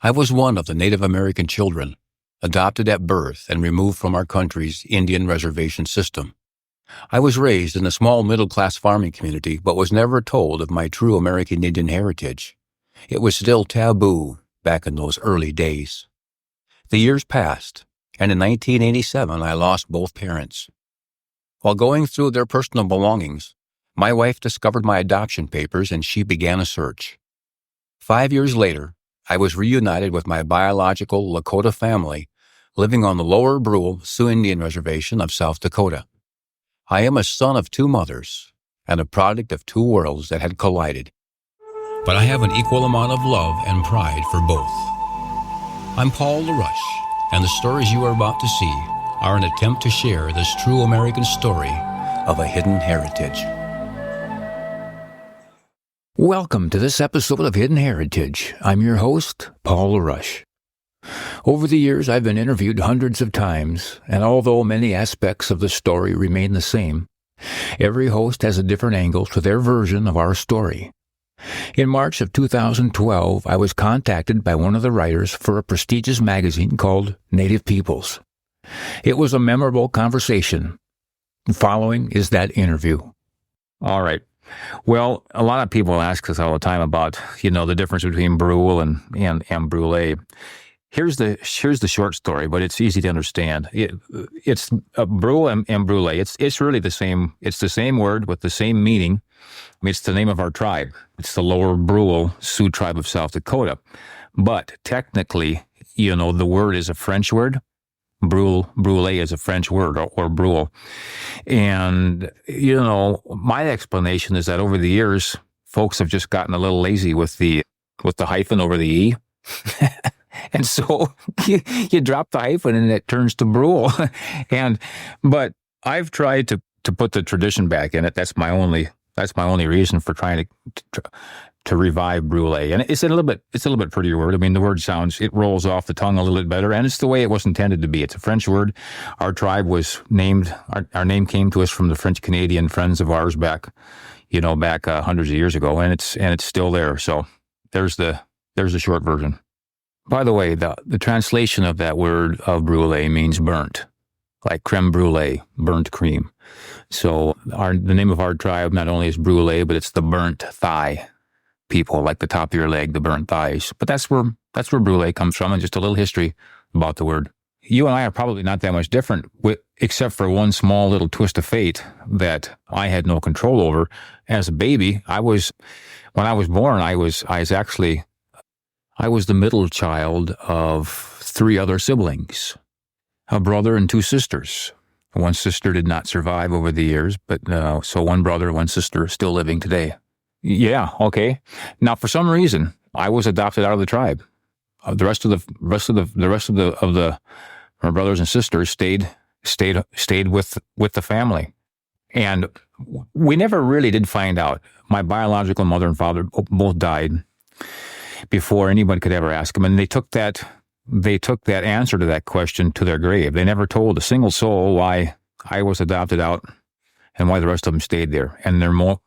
I was one of the Native American children, adopted at birth and removed from our country's Indian reservation system. I was raised in a small middle-class farming community, but was never told of my true American Indian heritage. It was still taboo back in those early days. The years passed, and in 1987 I lost both parents. While going through their personal belongings, my wife discovered my adoption papers and she began a search. 5 years later, I was reunited with my biological Lakota family living on the lower Brule Sioux Indian Reservation of South Dakota. I am a son of two mothers and a product of two worlds that had collided. But I have an equal amount of love and pride for both. I'm Paul LaRoche, and the stories you are about to see are an attempt to share this true American story of a hidden heritage. Welcome to this episode of Hidden Heritage. I'm your host, Paul LaRoche. Over the years, I've been interviewed hundreds of times, and although many aspects of the story remain the same, every host has a different angle to their version of our story. In March of 2012, I was contacted by one of the writers for a prestigious magazine called Native Peoples. It was a memorable conversation. Following is that interview. All right. Well, a lot of people ask us all the time about, the difference between Brule and Brule. Here's the short story, but it's easy to understand. It's Brule and Brule. It's really the same. It's the same word with the same meaning. It's the name of our tribe. It's the Lower Brule Sioux tribe of South Dakota. But technically, the word is a French word. Brule is a French word, or Brule. And, my explanation is that over the years, folks have just gotten a little lazy with the hyphen over the E. And so you drop the hyphen and it turns to Brule. But I've tried to put the tradition back in it. That's my only reason for trying to revive Brule. And it's a little bit prettier word. I mean, the word it rolls off the tongue a little bit better, and it's the way it was intended to be. It's a French word. Our tribe was named, our name came to us from the French Canadian friends of ours back hundreds of years ago, and it's still there. So there's the short version. By the way, the translation of that word of Brule means burnt, like creme brulee, burnt cream. So the name of our tribe not only is Brule, but it's the burnt thigh people, like the top of your leg, the burnt thighs. But that's where Brule comes from, and just a little history about the word. You and I are probably not that much different, except for one small little twist of fate that I had no control over. As a baby, when I was born, I was the middle child of three other siblings, a brother and two sisters. One sister did not survive over the years, but so one brother, one sister are still living today. Yeah, okay. Now, for some reason, I was adopted out of the tribe. The rest of my brothers and sisters stayed with the family, and we never really did find out. My biological mother and father both died before anybody could ever ask them, and they took that answer to that question to their grave. They never told a single soul why I was adopted out and why the rest of them stayed there. And they're more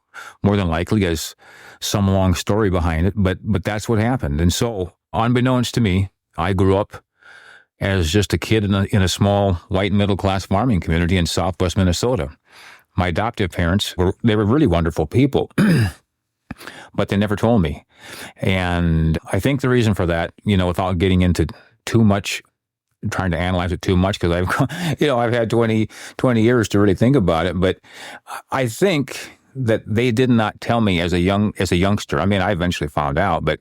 than likely has some long story behind it, but that's what happened. And so, unbeknownst to me, I grew up as just a kid in a small white middle-class farming community in southwest Minnesota. My adoptive parents were really wonderful people, but they never told me. And I think the reason for that, without getting into too much, trying to analyze it too much, because I've had 20 years to really think about it, but I think that they did not tell me as a youngster. I mean, I eventually found out, but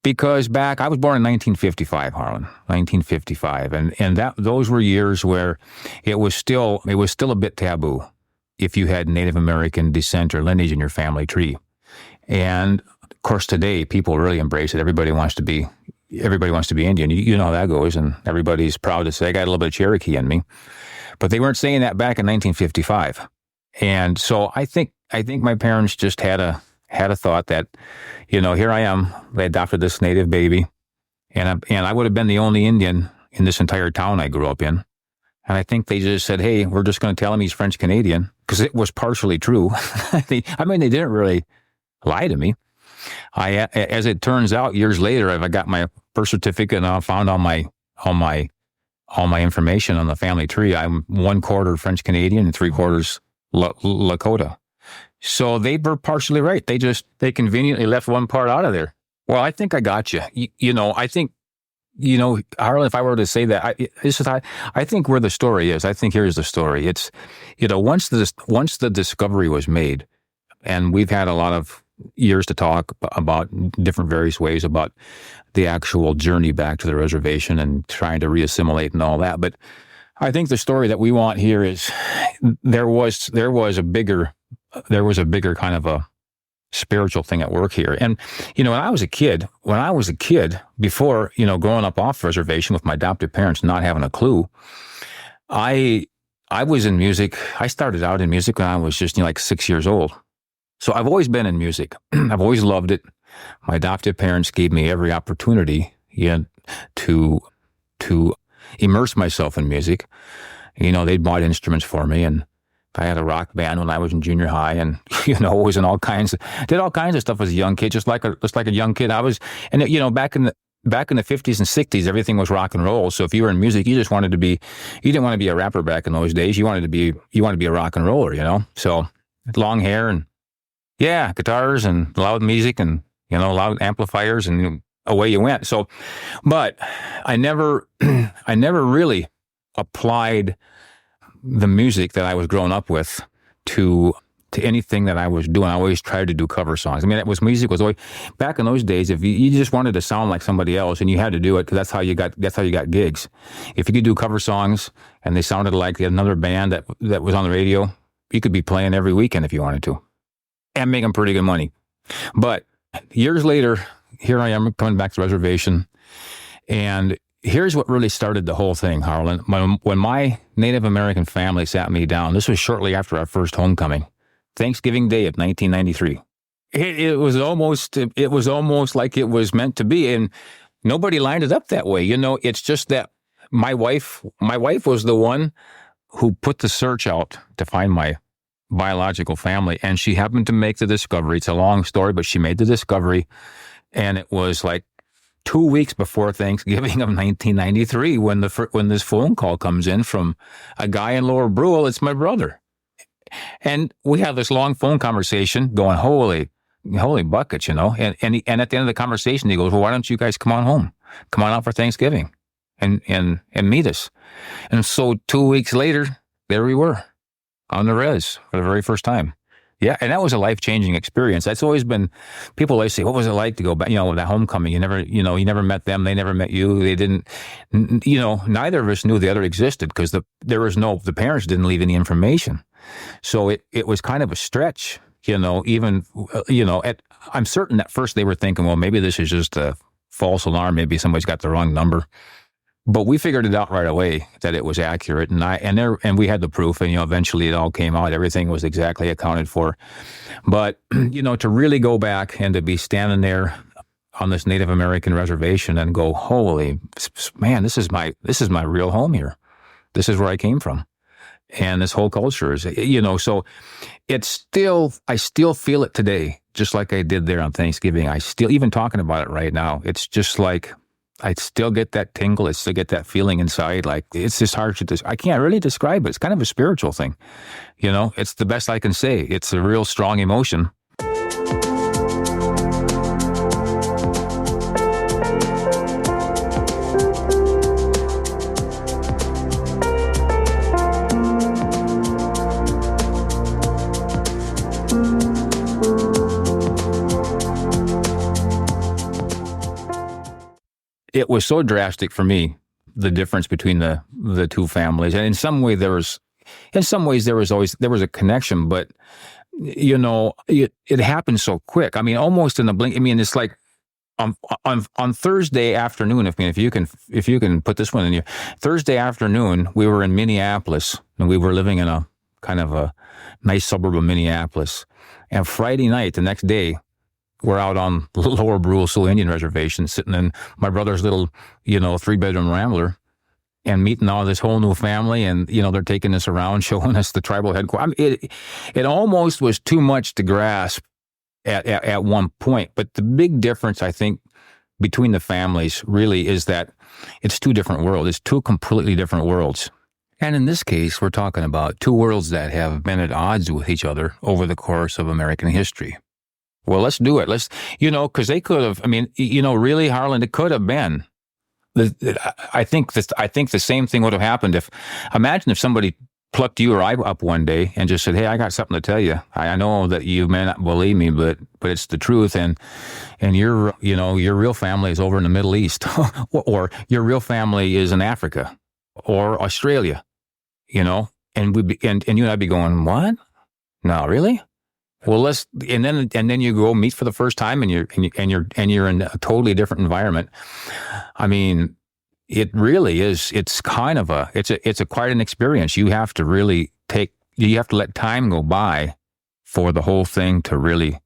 because I was born in 1955, Harlan, 1955, and those were years where it was still a bit taboo if you had Native American descent or lineage in your family tree. And of course, today people really embrace it. Everybody wants to be Indian. You know how that goes, and everybody's proud to say I got a little bit of Cherokee in me. But they weren't saying that back in 1955. And so I think my parents just had a thought that, here I am. They adopted this Native baby, and I would have been the only Indian in this entire town I grew up in. And I think they just said, hey, we're just going to tell him he's French Canadian, because it was partially true. They didn't really lie to me. As it turns out, years later, I got my birth certificate, and I found all my information on the family tree. I'm 1/4 French Canadian and 3/4 Lakota. So they were partially right. They conveniently left one part out of there. Well, I think I got you. I think, Harlan, if I were to say that, I think where the story is, I think here's the story. It's, once the discovery was made, and we've had a lot of years to talk about different various ways about the actual journey back to the reservation and trying to reassimilate and all that. But I think the story that we want here is there was a bigger kind of a spiritual thing at work here. And, when I was a kid, before, growing up off reservation with my adoptive parents, not having a clue, I was in music. I started out in music when I was just, like 6 years old. So I've always been in music. I've always loved it. My adoptive parents gave me every opportunity to immerse myself in music. They bought instruments for me, and I had a rock band when I was in junior high, and did all kinds of stuff as a young kid, just like a young kid. I was, and back in the 50s and 60s, everything was rock and roll. So if you were in music, you didn't want to be a rapper back in those days. You wanted to be a rock and roller, So long hair and guitars and loud music and loud amplifiers, and away you went. So, but I never really applied the music that I was growing up with to anything that I was doing. I always tried to do cover songs. I mean, music was always, back in those days, if you just wanted to sound like somebody else, and you had to do it because that's how you got gigs. If you could do cover songs and they sounded like another band that was on the radio, you could be playing every weekend if you wanted to, and making pretty good money. But years later, here I am coming back to the reservation, and here's what really started the whole thing, Harlan. When my Native American family sat me down, this was shortly after our first homecoming, Thanksgiving Day of 1993. It was almost like it was meant to be, and nobody lined it up that way. It's just that my wife was the one who put the search out to find my biological family, and she happened to make the discovery. It's a long story, but she made the discovery, and it was like 2 weeks before Thanksgiving of 1993 when this phone call comes in from a guy in Lower Brule. It's my brother, and we have this long phone conversation going, holy buckets, and at the end of the conversation he goes, well, why don't you guys come on out for Thanksgiving and meet us? And so 2 weeks later, there we were on the res for the very first time. Yeah, and that was a life-changing experience. That's always been, people always say, what was it like to go back, that homecoming? You never met them, they never met you. They didn't, neither of us knew the other existed because the parents didn't leave any information. So it was kind of a stretch, I'm certain at first they were thinking, well, maybe this is just a false alarm. Maybe somebody's got the wrong number. But we figured it out right away that it was accurate, and we had the proof, and eventually it all came out. Everything was exactly accounted for. But to really go back and to be standing there on this Native American reservation and go, holy man, this is my real home here. This is where I came from, and this whole culture is, So I still feel it today, just like I did there on Thanksgiving. I still, even talking about it right now, it's just like, I still get that tingle. I still get that feeling inside. Like, it's just hard to I can't really describe it. It's kind of a spiritual thing. It's the best I can say. It's a real strong emotion. It was so drastic for me, the difference between the two families. And in some ways there was a connection, but it happened so quick. I mean, almost in a blink. I mean, it's like on Thursday afternoon, if you can put this one in here, Thursday afternoon, we were in Minneapolis, and we were living in a kind of a nice suburb of Minneapolis. And Friday night, the next day, we're out on Lower Brule Sioux Indian Reservation, sitting in my brother's little, 3-bedroom rambler, and meeting all this whole new family, and they're taking us around, showing us the tribal headquarters. I mean, it almost was too much to grasp at one point. But the big difference, I think, between the families really is that it's two different worlds. It's two completely different worlds. And in this case, we're talking about two worlds that have been at odds with each other over the course of American history. Well, let's do it. Because they could have, really, Harlan, it could have been. I think the same thing would have happened imagine if somebody plucked you or I up one day and just said, "Hey, I got something to tell you. I know that you may not believe me, but it's the truth, and your real family is over in the Middle East, or your real family is in Africa, or Australia, and you and I'd be going, what? No, really? Well, and then you go meet for the first time, and you're in a totally different environment. I mean, it really is. It's kind of it's quite an experience. You have to let time go by for the whole thing to really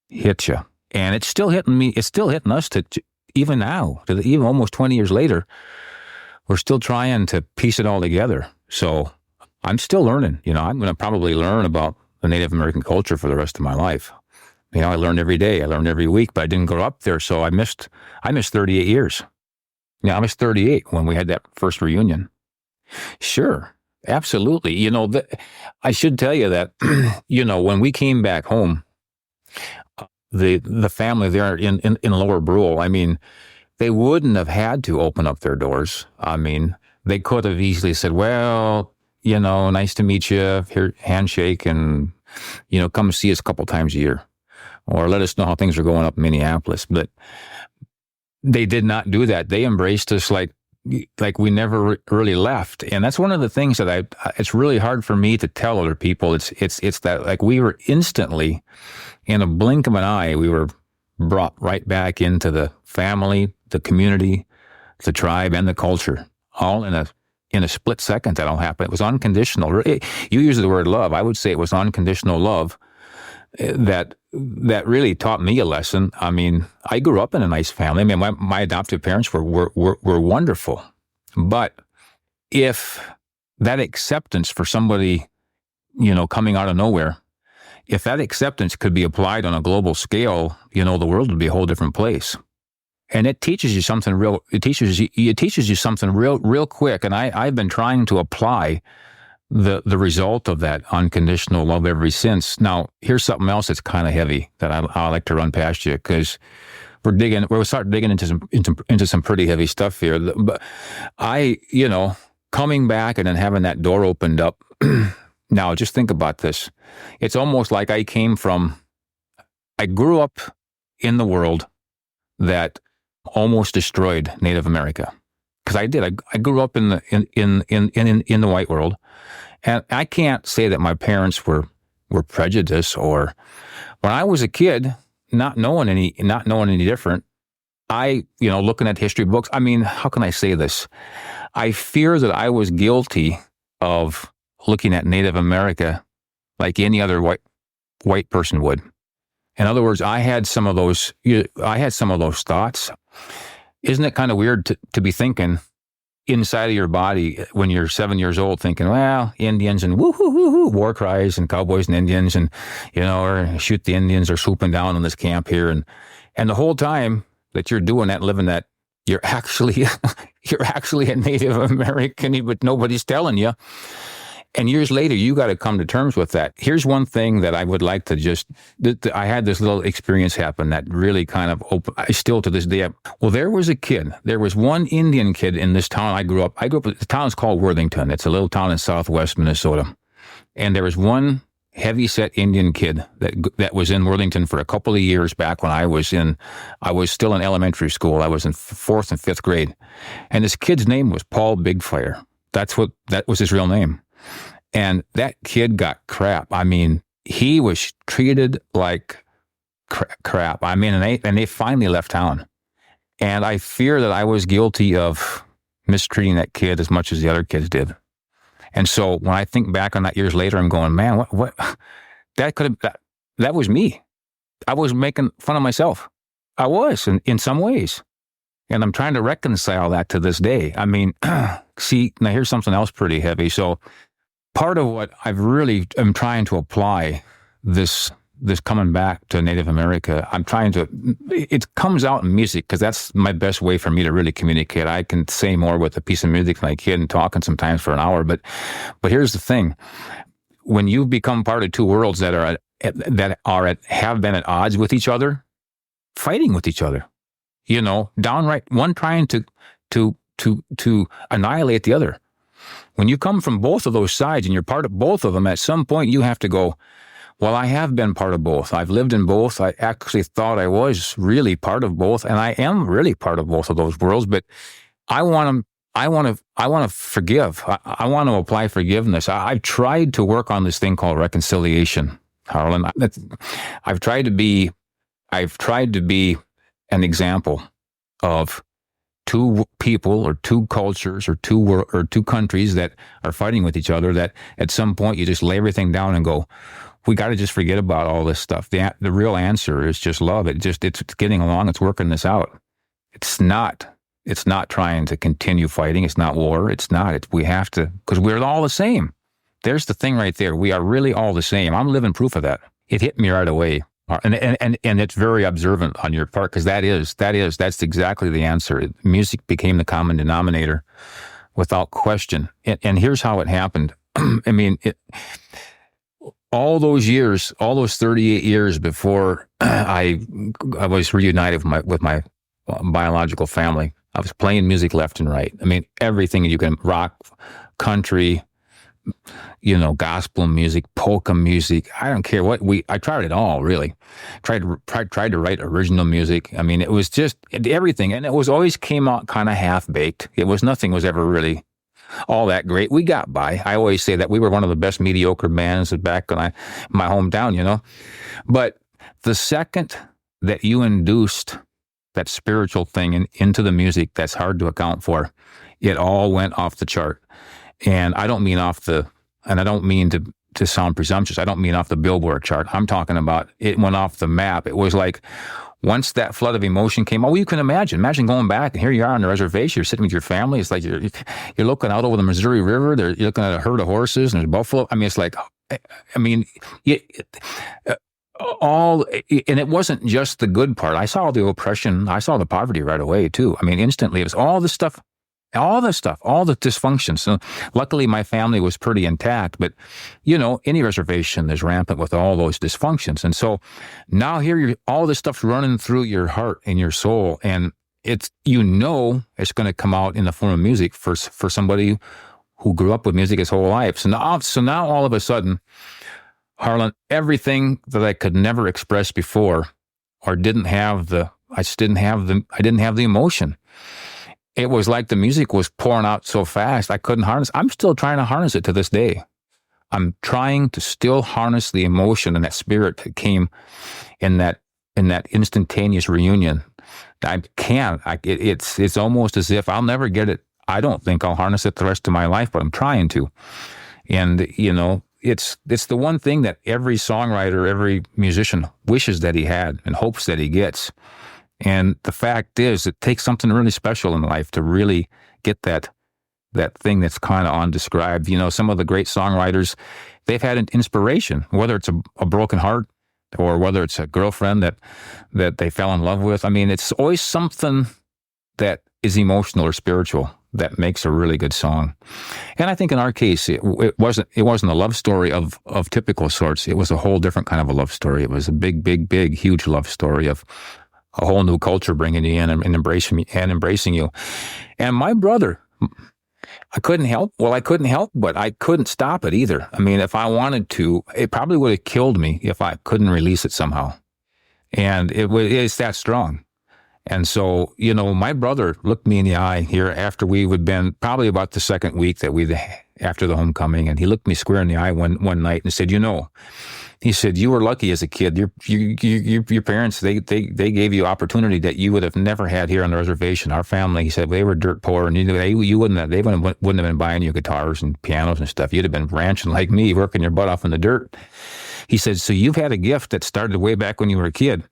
hit you. And it's still hitting me. It's still hitting us even now, even almost 20 years later. We're still trying to piece it all together. So I'm still learning. I'm going to probably learn about the Native American culture for the rest of my life. I learned every day. I learned every week, but I didn't grow up there, so I missed 38 years. I was 38 when we had that first reunion. Sure, absolutely. I should tell you that, when we came back home, the family there in Lower Brule, they wouldn't have had to open up their doors. They could have easily said, well, nice to meet you, here, handshake, and, come see us a couple times a year, or let us know how things are going up in Minneapolis. But they did not do that. They embraced us like we never really left. And that's one of the things that it's really hard for me to tell other people. It's that we were instantly, in a blink of an eye, we were brought right back into the family, the community, the tribe, and the culture, all in a split second. That all happened. It was unconditional. You use the word love. I would say it was unconditional love that really taught me a lesson. I grew up in a nice family. My adoptive parents were wonderful. But if that acceptance for somebody, coming out of nowhere, if that acceptance could be applied on a global scale, the world would be a whole different place. And it teaches you something real. It teaches you something real quick. And I've been trying to apply the result of that unconditional love ever since. Now, here's something else that's kind of heavy that I like to run past you, because we'll start digging into some pretty heavy stuff here. But coming back and then having that door opened up. Now, just think about this. It's almost like I grew up in the world that almost destroyed Native America. Because I did. I grew up in the white world, and I can't say that my parents were prejudiced, or when I was a kid, not knowing any different. Looking at history books. How can I say this? I fear that I was guilty of looking at Native America like any other white person would. In other words, I had some of those thoughts. Isn't it kind of weird to be thinking inside of your body when you're 7 years old, thinking, well, Indians and woo-hoo-hoo-hoo, war cries and cowboys and Indians, and, or shoot the Indians, or swooping down on this camp here. And the whole time that you're doing that and living that, you're actually a Native American, but nobody's telling you. And years later, you got to come to terms with that. Here's one thing that I would like to I had this little experience happen that really kind of still to this day. Well, there was one Indian kid in this town I grew up. The town's called Worthington. It's a little town in southwest Minnesota. And there was one heavy-set Indian kid that was in Worthington for a couple of years back when I was still in elementary school. I was in 4th and 5th grade. And this kid's name was Paul Bigfire. That was his real name. And that kid got crap. He was treated like crap. And they finally left town. And I fear that I was guilty of mistreating that kid as much as the other kids did. And so when I think back on that years later, I'm going, man, what that was me. I was making fun of myself. I was in some ways. And I'm trying to reconcile that to this day. See, now here's something else pretty heavy. So part of what I've really am trying to apply this this coming back to Native America, it comes out in music because that's my best way for me to really communicate. I can say more with a piece of music than I can talking sometimes for an hour. But here's the thing. When you become part of two worlds that have been at odds with each other, fighting with each other, downright, one trying to annihilate the other. When you come from both of those sides and you're part of both of them, at some point you have to go, well, I have been part of both. I've lived in both. I actually thought I was really part of both, and I am really part of both of those worlds. But I want to forgive. I want to apply forgiveness. I've tried to work on this thing called reconciliation, Harlan. I've tried to be an example of two people or two cultures or two countries that are fighting with each other, that at some point you just lay everything down and go, we got to just forget about all this stuff. The real answer is just love. It's getting along. It's working this out. It's not trying to continue fighting. It's not war. It's not. We have to, because we're all the same. There's the thing right there. We are really all the same. I'm living proof of that. It hit me right away. And it's very observant on your part, because that's exactly the answer. Music became the common denominator without question. And here's how it happened. I mean, all those years, all those 38 years before I was reunited with my biological family, I was playing music left and right. I mean, everything you can, rock, country, gospel music, polka music. I don't care what I tried it all, really. Tried to write original music. I mean, it was just everything. And it was always came out kind of half-baked. Nothing was ever really all that great. We got by. I always say that we were one of the best mediocre bands back in my hometown, But the second that you induced that spiritual thing into the music that's hard to account for, it all went off the chart. And I don't mean and I don't mean to sound presumptuous, I don't mean off the Billboard chart. I'm talking about it went off the map. It was like, once that flood of emotion came, you can imagine going back, and here you are on the reservation, you're sitting with your family. It's like you're looking out over the Missouri River. You're looking at a herd of horses and there's buffalo. I mean, it's like, and it wasn't just the good part. I saw the oppression. I saw the poverty right away too. I mean, instantly it was all the dysfunctions. So luckily my family was pretty intact, but any reservation is rampant with all those dysfunctions. And so now here all this stuff's running through your heart and your soul, and it's going to come out in the form of music for somebody who grew up with music his whole life. So now all of a sudden, Harlan, everything that I could never express before, or I didn't have the emotion. It was like the music was pouring out so fast, I couldn't harness. I'm still trying to harness it to this day. I'm trying to still harness the emotion and that spirit that came in that instantaneous reunion. I can't. It's almost as if I'll never get it. I don't think I'll harness it the rest of my life, but I'm trying to. And it's the one thing that every songwriter, every musician wishes that he had and hopes that he gets. And the fact is, it takes something really special in life to really get that thing that's kind of undescribed. Some of the great songwriters, they've had an inspiration, whether it's a broken heart or whether it's a girlfriend that they fell in love with. I mean, it's always something that is emotional or spiritual that makes a really good song. And I think in our case, it wasn't a love story of typical sorts. It was a whole different kind of a love story. It was a big, big, big, huge love story of a whole new culture bringing you in and embracing you. And my brother, I couldn't help, but I couldn't stop it either. I mean, if I wanted to, it probably would have killed me if I couldn't release it somehow. And it's that strong. And so, my brother looked me in the eye here after we would been probably about the second week after the homecoming, and he looked me square in the eye one night and said, he said, you were lucky as a kid. Your parents, they gave you opportunity that you would have never had here on the reservation. Our family, he said, they were dirt poor, and they wouldn't have been buying you guitars and pianos and stuff. You'd have been ranching like me, working your butt off in the dirt. He said, so you've had a gift that started way back when you were a kid.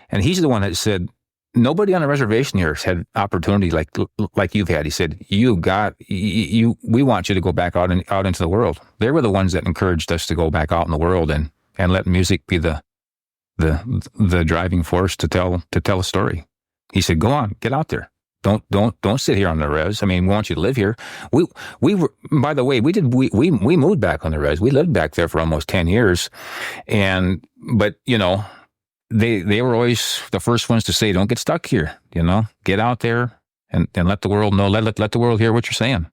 And he's the one that said, nobody on the reservation here has had opportunity like you've had. He said, we want you to go back out into the world. They were the ones that encouraged us to go back out in the world and let music be the the driving force to tell a story. He said, "Go on, get out there. Don't sit here on the res. I mean, we want you to live here." We were, by the way, we moved back on the res. We lived back there for almost 10 years, but they were always the first ones to say, "Don't get stuck here. Get out there and let the world know. Let the world hear what you're saying.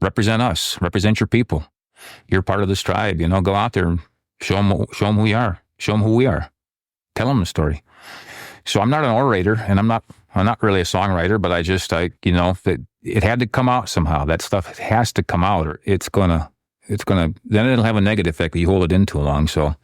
Represent us. Represent your people. You're part of this tribe. Go out there and show them who you are. Show them who we are. Tell them the story." So I'm not an orator, and I'm not really a songwriter, but that it had to come out somehow. That stuff has to come out, or it's gonna, then it'll have a negative effect if you hold it in too long. So.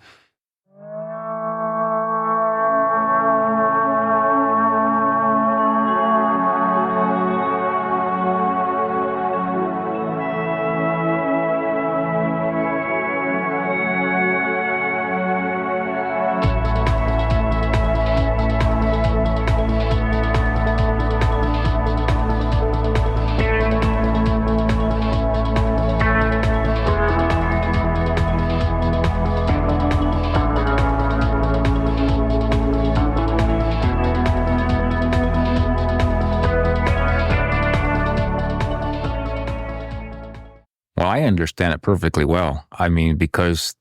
Well, I understand it perfectly well. I mean, because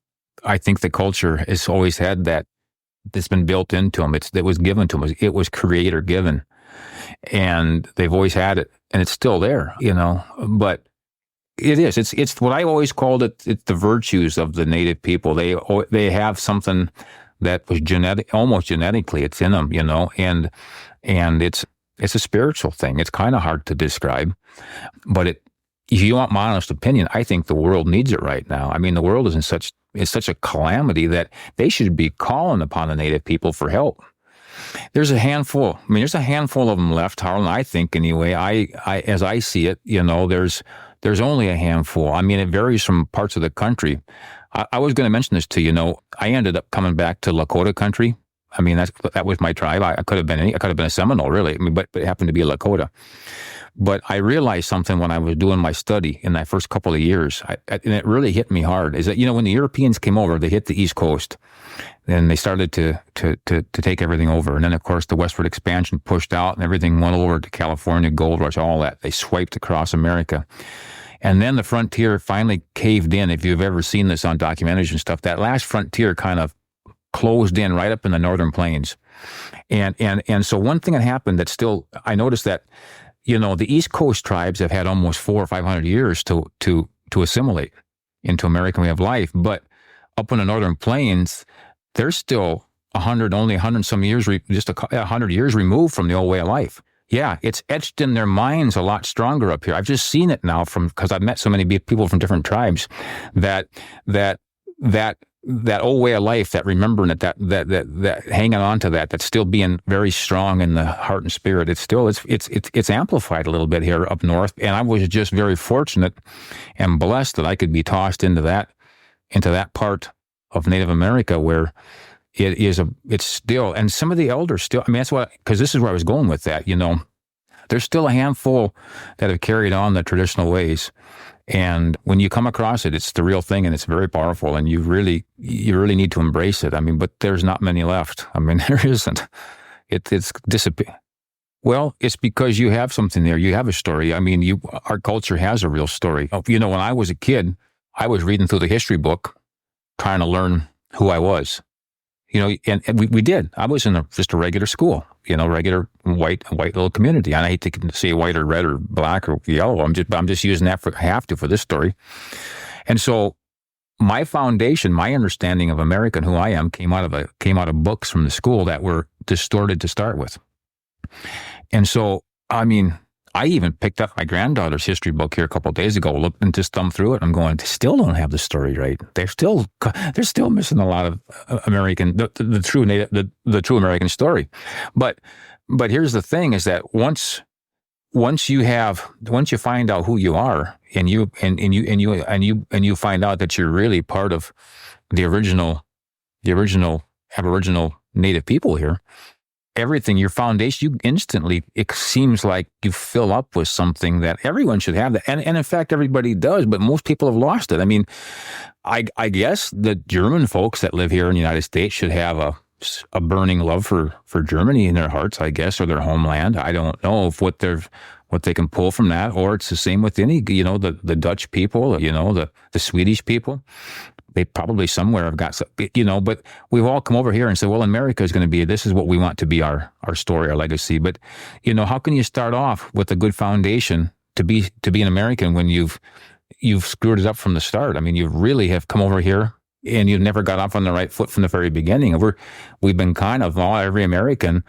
I think the culture has always had that. It's been built into them. It was given to them. It was creator given, and they've always had it, and it's still there. But it is. It's what I always called it. It's the virtues of the native people. They have something that was almost genetically. It's in them. And it's a spiritual thing. It's kind of hard to describe, but if you want my honest opinion, I think the world needs it right now. I mean, the world is in such a calamity that they should be calling upon the native people for help. There's a handful. I mean, there's a handful of them left, Harlan. I think anyway. As I see it, there's only a handful. I mean, it varies from parts of the country. I was going to mention this to you. I ended up coming back to Lakota country. I mean, that was my tribe. I could have been a Seminole, really. I mean, but it happened to be a Lakota. But I realized something when I was doing my study in that first couple of years, and it really hit me hard, is that, when the Europeans came over, they hit the East Coast, and they started to take everything over. And then, of course, the westward expansion pushed out, and everything went over to California, gold rush, all that. They swiped across America. And then the frontier finally caved in. If you've ever seen this on documentaries and stuff, that last frontier kind of closed in right up in the northern plains. And so one thing that happened that still, I noticed that, the East Coast tribes have had almost 400 or 500 years to assimilate into American way of life. But up in the northern plains, they're still only 100 some years, just 100 years removed from the old way of life. Yeah, it's etched in their minds a lot stronger up here. I've just seen it now because I've met so many people from different tribes that old way of life, that remembering that hanging on to that's still being very strong in the heart and spirit. It's amplified a little bit here up north. And I was just very fortunate and blessed that I could be tossed into that part of Native America where it's still, and some of the elders still, I mean, because this is where I was going with that, there's still a handful that have carried on the traditional ways. And when you come across it, it's the real thing, and it's very powerful, and you really need to embrace it. I mean, but there's not many left. I mean, there isn't. It's disappeared. Well, it's because you have something there. You have a story. I mean, our culture has a real story. When I was a kid, I was reading through the history book, trying to learn who I was. And we did. I was in just a regular school, regular white little community. And I hate to say white or red or black or yellow. I'm just using that for this story. And so my foundation, my understanding of America and who I am came out of books from the school that were distorted to start with. And so, I mean, I even picked up my granddaughter's history book here a couple of days ago, looked and just thumbed through it. I'm going, they still don't have the story right. They're still missing a lot of American, the true American story. But here's the thing: is that once you find out who you are, and you find out that you're really part of the original Aboriginal Native people here, everything, your foundation, you instantly, it seems like you fill up with something that everyone should have that. And in fact, everybody does, but most people have lost it. I mean, I guess the German folks that live here in the United States should have a burning love for Germany in their hearts, I guess, or their homeland. I don't know if what they can pull from that, or it's the same with any, the Dutch people, the Swedish people. They probably somewhere have got, but we've all come over here and said, well, America is going to be, this is what we want to be our story, our legacy. But, how can you start off with a good foundation to be an American when you've screwed it up from the start? I mean, you really have come over here and you've never got off on the right foot from the very beginning. We've been kind of, every American,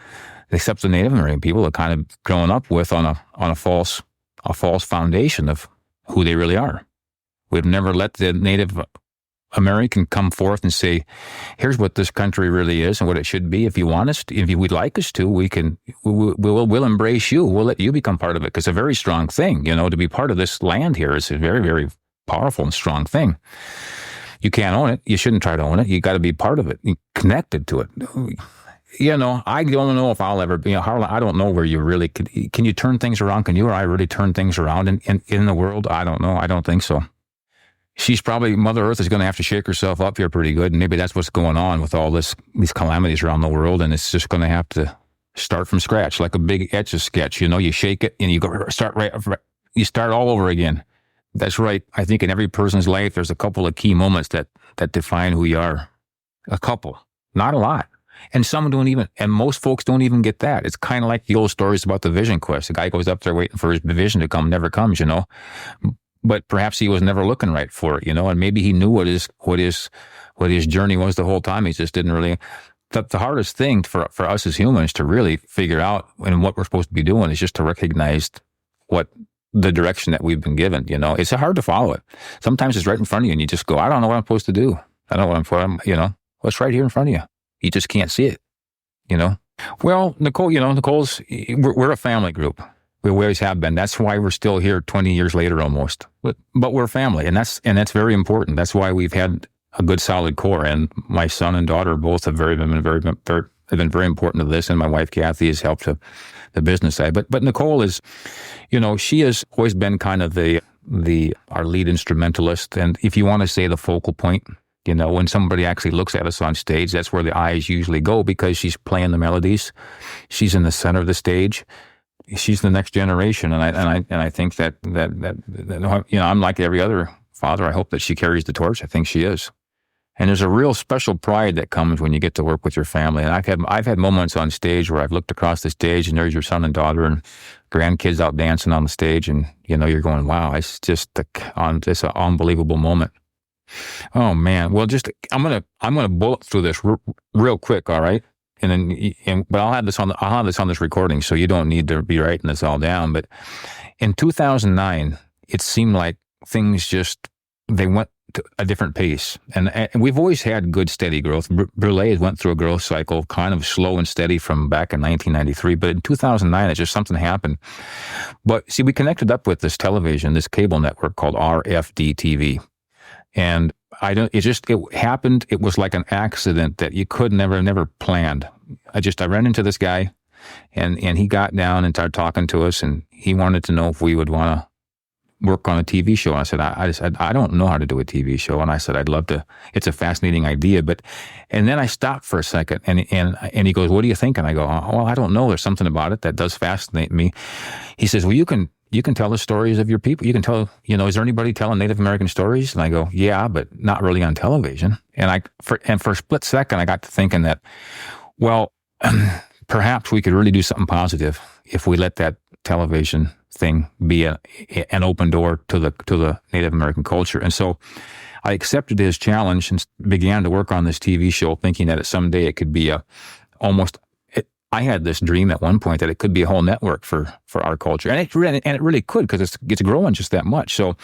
except the Native American people, are kind of growing up with on a false foundation of who they really are. We've never let the Native American come forth and say, here's what this country really is and what it should be. If you want us to, if you would like us to, we'll embrace you. We'll let you become part of it. Because it's a very strong thing, to be part of this land here is a very, very powerful and strong thing. You can't own it. You shouldn't try to own it. You got to be part of it, connected to it. I don't know if I'll ever be, I don't know where you really can you turn things around? Can you or I really turn things around in the world? I don't know. I don't think so. She's probably, Mother Earth is going to have to shake herself up here pretty good. And maybe that's what's going on with all these calamities around the world. And it's just going to have to start from scratch, like a big Etch-a-Sketch. You shake it and you you start all over again. That's right. I think in every person's life, there's a couple of key moments that define who you are. A couple, not a lot. And most folks don't even get that. It's kind of like the old stories about the vision quest. The guy goes up there waiting for his vision to come, never comes, But perhaps he was never looking right for it, and maybe he knew what his journey was the whole time. He just didn't really. The hardest thing for us as humans to really figure out and what we're supposed to be doing is just to recognize what the direction that we've been given. It's hard to follow it. Sometimes it's right in front of you, and you just go, I don't know what I'm supposed to do. I don't know what I'm. Well, it's right here in front of you. You just can't see it. Well, Nicole, Nicole's. We're a family group. We always have been. That's why we're still here 20 years later almost. But we're family, and that's very important. That's why we've had a good solid core. And my son and daughter both have been very important to this. And my wife Kathy has helped the business side. But Nicole is, she has always been kind of our lead instrumentalist, and if you want to say the focal point. When somebody actually looks at us on stage, that's where the eyes usually go because she's playing the melodies. She's in the center of the stage. She's the next generation, and I think that I'm like every other father. I hope that she carries the torch. I think she is, and there's a real special pride that comes when you get to work with your family. And I've had moments on stage where I've looked across the stage and there's your son and daughter and grandkids out dancing on the stage, and you're going, wow, it's just an unbelievable moment. Oh man, well, I'm gonna bullet through this real quick, all right? But I'll have this on this recording, so you don't need to be writing this all down. But in 2009, it seemed like things they went to a different pace, and we've always had good steady growth. Brule went through a growth cycle, kind of slow and steady from back in 1993. But in 2009, it just something happened. But see, we connected up with this cable network called RFD TV. And it happened. It was like an accident that you could never planned. I ran into this guy and he got down and started talking to us, and he wanted to know if we would want to work on a TV show. And I said, I don't know how to do a TV show. And I said, I'd love to. It's a fascinating idea. And then I stopped for a second and he goes, what do you think? And I go, well, I don't know. There's something about it that does fascinate me. He says, well, you can tell the stories of your people. You can tell, is there anybody telling Native American stories? And I go, yeah, but not really on television. And for a split second, I got to thinking that, well, perhaps we could really do something positive if we let that television thing be an open door to the Native American culture. And so I accepted his challenge and began to work on this TV show, thinking that someday it could be I had this dream at one point that it could be a whole network for our culture, and it really could, because it's growing just that much. So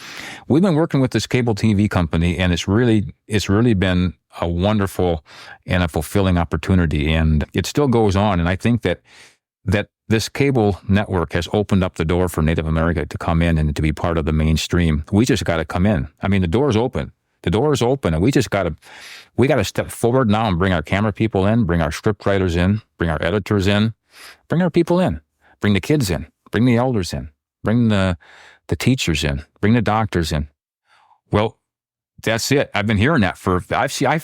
we've been working with this cable TV company, and it's really been a wonderful and a fulfilling opportunity, and it still goes on. And I think that this cable network has opened up the door for Native America to come in and to be part of the mainstream. We just got to come in. I mean, the door's open. The door is open, and we got to step forward now and bring our camera people in, bring our script writers in, bring our editors in, bring our people in, bring the kids in, bring the elders in, bring the teachers in, bring the doctors in. Well, that's it. I've been hearing that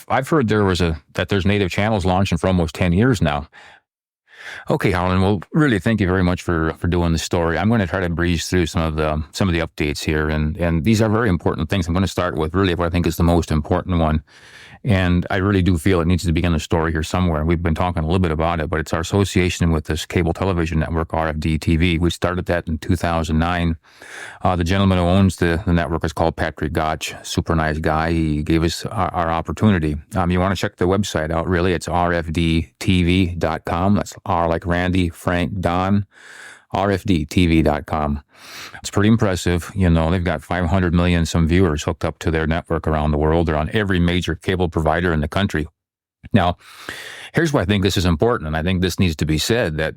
I've heard that there's native channels launching for almost 10 years now. Okay, Harlan, well, really thank you very much for doing the story. I'm going to try to breeze through some of the updates here, and these are very important things. I'm going to start with really what I think is the most important one. And I really do feel it needs to begin the story here somewhere. We've been talking a little bit about it, but it's our association with this cable television network, RFD TV. We started that in 2009. The gentleman who owns the network is called Patrick Gotch, super nice guy. He gave us our opportunity. You want to check the website out, really. It's rfdtv.com. That's R like Randy, Frank, Don. rfdtv.com. It's pretty impressive. They've got 500 million some viewers hooked up to their network around the world. They're on every major cable provider in the country. Now, here's why I think this is important, and I think this needs to be said, that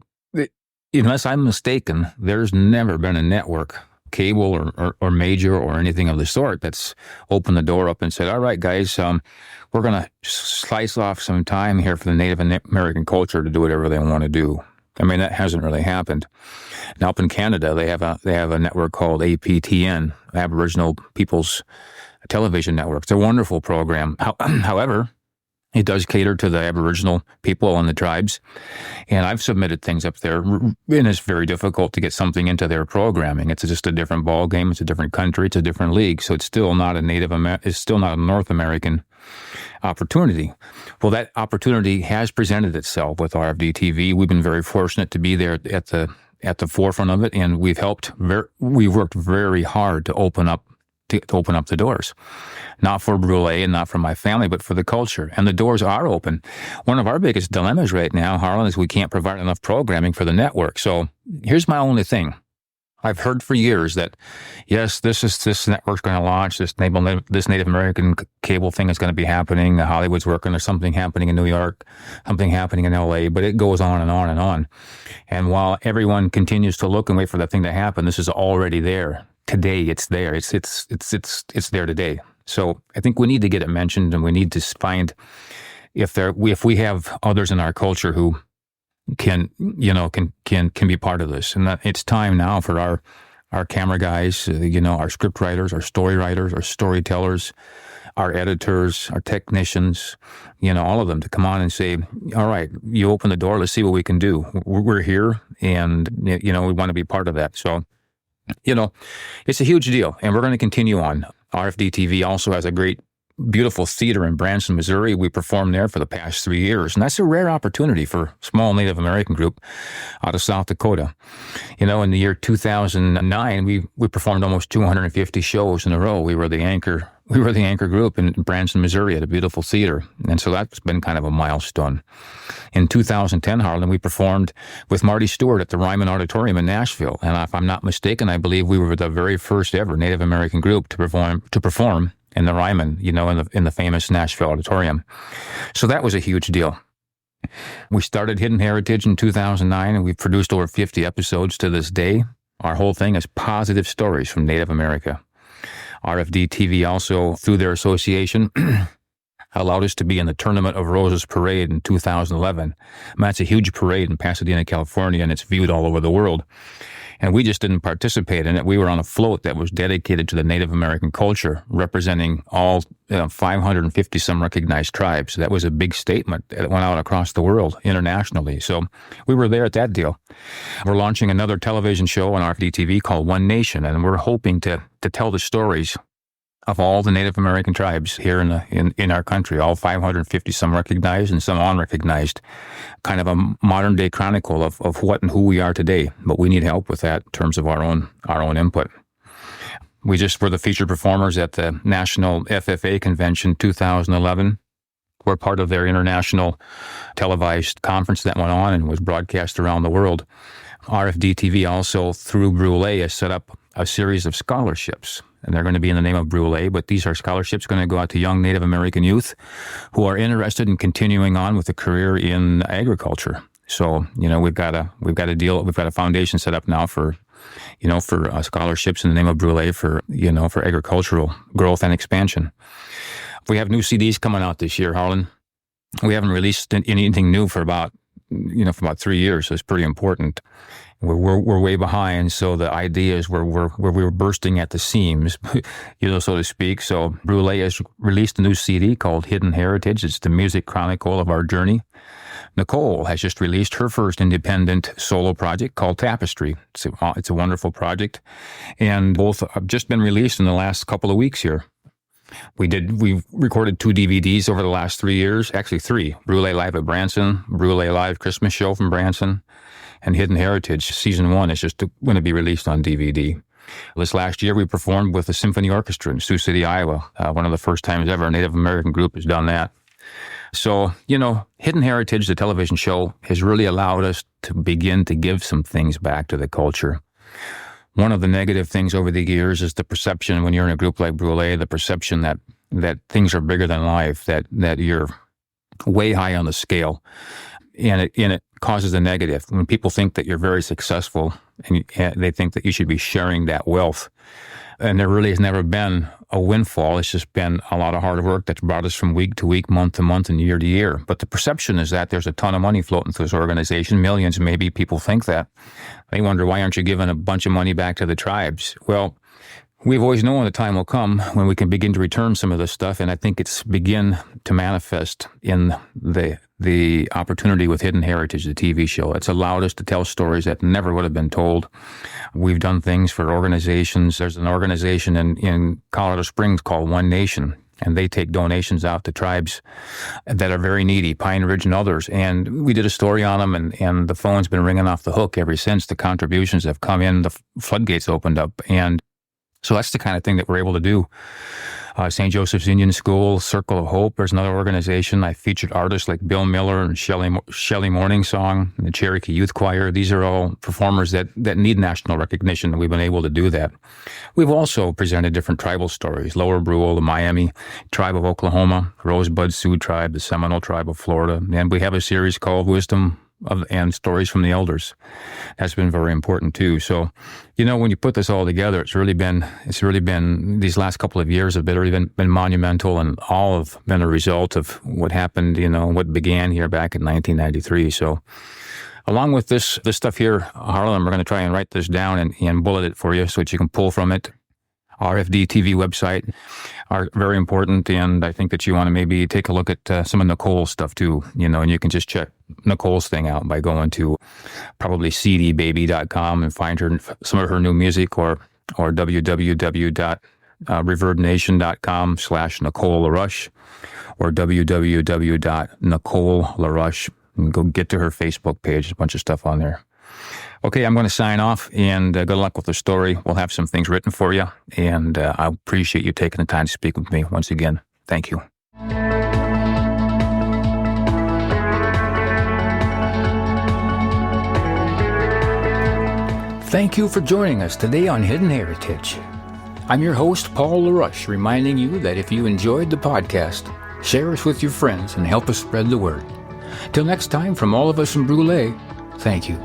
unless I'm mistaken, there's never been a network, cable or major or anything of the sort, that's opened the door up and said, all right, guys, we're going to slice off some time here for the Native American culture to do whatever they want to do. I mean, that hasn't really happened. Now, up in Canada, they have a network called APTN, Aboriginal People's Television Network. It's a wonderful program. However, it does cater to the Aboriginal people and the tribes. And I've submitted things up there, and it's very difficult to get something into their programming. It's just a different ball game. It's a different country. It's a different league. So it's still not it's still not a North American opportunity. Well, that opportunity has presented itself with RFD TV. We've been very fortunate to be there at the forefront of it, and we've worked very hard to open up the doors, not for Brule and not for my family, but for the culture. And the doors are open. One of our biggest dilemmas right now, Harlan, is we can't provide enough programming for the network. So here's my only thing. I've heard for years that, yes, this network's going to launch, this Native American cable thing is going to be happening. Hollywood's working, there's something happening in New York, something happening in LA, but it goes on and on and on. And while everyone continues to look and wait for that thing to happen, this is already there. Today, it's there. It's there today. So I think we need to get it mentioned, and we need to find if we have others in our culture who can be part of this. And that it's time now for our camera guys, our script writers, our story writers, our storytellers, our editors, our technicians, all of them to come on and say, all right, you open the door, let's see what we can do. We're here, and, we want to be part of that. So, it's a huge deal, and we're going to continue on. RFD TV also has a great, beautiful theater in Branson, Missouri. We performed there for the past 3 years, and that's a rare opportunity for a small Native American group out of South Dakota. In the year 2009, we performed almost 250 shows in a row. We were the anchor group in Branson, Missouri, at a beautiful theater, and so that's been kind of a milestone. In 2010, Harlan, we performed with Marty Stewart at the Ryman Auditorium in Nashville, and if I'm not mistaken, I believe we were the very first ever Native American group to perform in the Ryman, in the famous Nashville Auditorium. So that was a huge deal. We started Hidden Heritage in 2009, and we've produced over 50 episodes to this day. Our whole thing is positive stories from Native America. RFD TV also, through their association, allowed us to be in the Tournament of Roses parade in 2011. That's a huge parade in Pasadena, California, and it's viewed all over the world. And we just didn't participate in it. We were on a float that was dedicated to the Native American culture, representing all 550 some recognized tribes. That was a big statement that went out across the world internationally. So we were there at that deal. We're launching another television show on RFD TV called One Nation, and we're hoping to tell the stories of all the Native American tribes here in our country, all 550 some recognized and some unrecognized, kind of a modern day chronicle of what and who we are today. But we need help with that in terms of our own input. We just were the featured performers at the National FFA Convention 2011. We're part of their international televised conference that went on and was broadcast around the world. RFD TV also, through Brule, has set up a series of scholarships, and they're going to be in the name of Brule, but these are scholarships going to go out to young Native American youth who are interested in continuing on with a career in agriculture. So, we've got a foundation set up now for scholarships in the name of Brule for agricultural growth and expansion. We have new CDs coming out this year, Harlan. We haven't released anything new for about 3 years, so it's pretty important. We're way behind, so the idea is we're bursting at the seams, so to speak. So Brule has released a new CD called Hidden Heritage. It's the music chronicle of our journey. Nicole has just released her first independent solo project called Tapestry. It's a wonderful project, and both have just been released in the last couple of weeks here. We recorded 2 DVDs over the last 3 years, actually 3. Brule Live at Branson, Brule Live Christmas Show from Branson, and Hidden Heritage. Season 1 is just going to be released on DVD. This last year, we performed with the Symphony Orchestra in Sioux City, Iowa. One of the first times ever a Native American group has done that. So, Hidden Heritage, the television show, has really allowed us to begin to give some things back to the culture. One of the negative things over the years is the perception when you're in a group like Brule, the perception that things are bigger than life, that you're way high on the scale, and it causes a negative. When people think that you're very successful, and they think that you should be sharing that wealth, and there really has never been a windfall. It's just been a lot of hard work that's brought us from week to week, month to month, and year to year. But the perception is that there's a ton of money floating through this organization, millions maybe. People think that. They wonder, why aren't you giving a bunch of money back to the tribes? Well, we've always known the time will come when we can begin to return some of this stuff, and I think it's begin to manifest in the opportunity with Hidden Heritage, the TV show. It's allowed us to tell stories that never would have been told. We've done things for organizations. There's an organization in Colorado Springs called One Nation, and they take donations out to tribes that are very needy, Pine Ridge and others. And we did a story on them, and the phone's been ringing off the hook ever since. The contributions have come in, the floodgates opened up, and so that's the kind of thing that we're able to do. St. Joseph's Indian School, Circle of Hope, there's another organization. I featured artists like Bill Miller and Shelley Morningsong and the Cherokee Youth Choir. These are all performers that need national recognition, and we've been able to do that. We've also presented different tribal stories, Lower Brule, the Miami Tribe of Oklahoma, Rosebud Sioux Tribe, the Seminole Tribe of Florida, and we have a series called Wisdom and Stories from the Elders. That's been very important too. So, when you put this all together, it's really been these last couple of years have been monumental, and all have been a result of what happened, what began here back in 1993. So, along with this stuff here, Harlan, we're going to try and write this down and bullet it for you so that you can pull from it. RFD TV website are very important, and I think that you want to maybe take a look at some of Nicole's stuff too, and you can just check Nicole's thing out by going to probably cdbaby.com and find some of her new music, or www.reverbnation.com/Nicole LaRoche, or www.NicoleLaRoche, and go get to her Facebook page. There's a bunch of stuff on there. Okay, I'm going to sign off, and good luck with the story. We'll have some things written for you, and I appreciate you taking the time to speak with me once again. Thank you. Thank you for joining us today on Hidden Heritage. I'm your host, Paul LaRoche, reminding you that if you enjoyed the podcast, share us with your friends and help us spread the word. Till next time, from all of us in Brule, thank you.